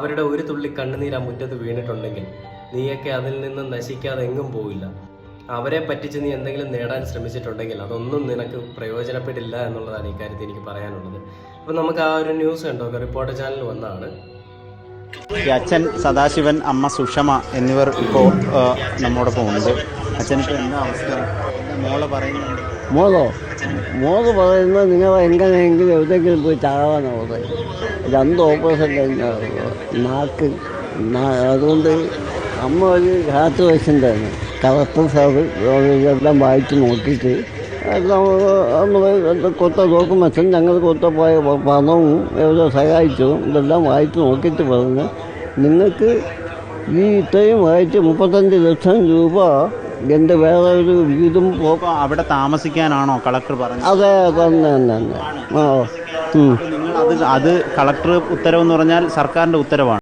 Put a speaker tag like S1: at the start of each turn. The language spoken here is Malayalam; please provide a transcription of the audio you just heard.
S1: അവരുടെ ഒരു തുള്ളി കണ്ണുനീര് ആ മുറ്റത്ത് വീണിട്ടുണ്ടെങ്കിൽ നീയൊക്കെ അതിൽ നിന്ന് നശിക്കാതെ എങ്ങും പോവില്ല. അവരെ പറ്റിച്ച് നീ എന്തെങ്കിലും നേടാൻ ശ്രമിച്ചിട്ടുണ്ടെങ്കിൽ അതൊന്നും നിനക്ക് പ്രയോജനപ്പെടില്ല എന്നുള്ളതാണ് ഈ കാര്യത്തിൽ എനിക്ക് പറയാനുള്ളത്. അപ്പം നമുക്ക് ആ ഒരു ന്യൂസ് കണ്ടോ, റിപ്പോർട്ടർ ചാനൽ വന്നതാണ്.
S2: അച്ഛൻ സദാശിവൻ, അമ്മ സുഷമ എന്നിവർ ഇപ്പോൾ നമ്മോടൊപ്പം ഉണ്ട്. അച്ഛനിപ്പോൾ എന്താ അവസ്ഥ? മോള് പറയുന്നുണ്ട്.
S3: മോള് പറയുന്നത് നിങ്ങൾ എങ്ങനെയെങ്കിലും എവിടെയെങ്കിലും പോയി ചാകാനാണ് പറയുന്നത്. 2 ഓപ്പറേഷൻ കഴിഞ്ഞ നാക്ക്. അതുകൊണ്ട് അമ്മ ഒരു ഹാർട്ട് പേഷ്യൻ്റാണ്. കളക്ടർ സാറ് ഇതെല്ലാം വായിച്ച് നോക്കിയിട്ട് നമ്മൾ കൊത്ത ഡോക്യുമെൻസും ഞങ്ങൾ കൊത്ത പോയ പണവും എവിടെ സഹായിച്ചു ഇതെല്ലാം വായിച്ച് നോക്കിയിട്ട് പറഞ്ഞ് നിങ്ങൾക്ക് ഈ ഇത്രയും വായിച്ച് 35 ലക്ഷം രൂപ എൻ്റെ വേറെ ഒരു വീടും
S2: അവിടെ താമസിക്കാനാണോ കളക്ടർ പറഞ്ഞത്?
S3: അതെ, തന്നെ.
S2: അത് കളക്ടർ ഉത്തരവെന്ന് പറഞ്ഞാൽ സർക്കാരിൻ്റെ ഉത്തരവാണ്.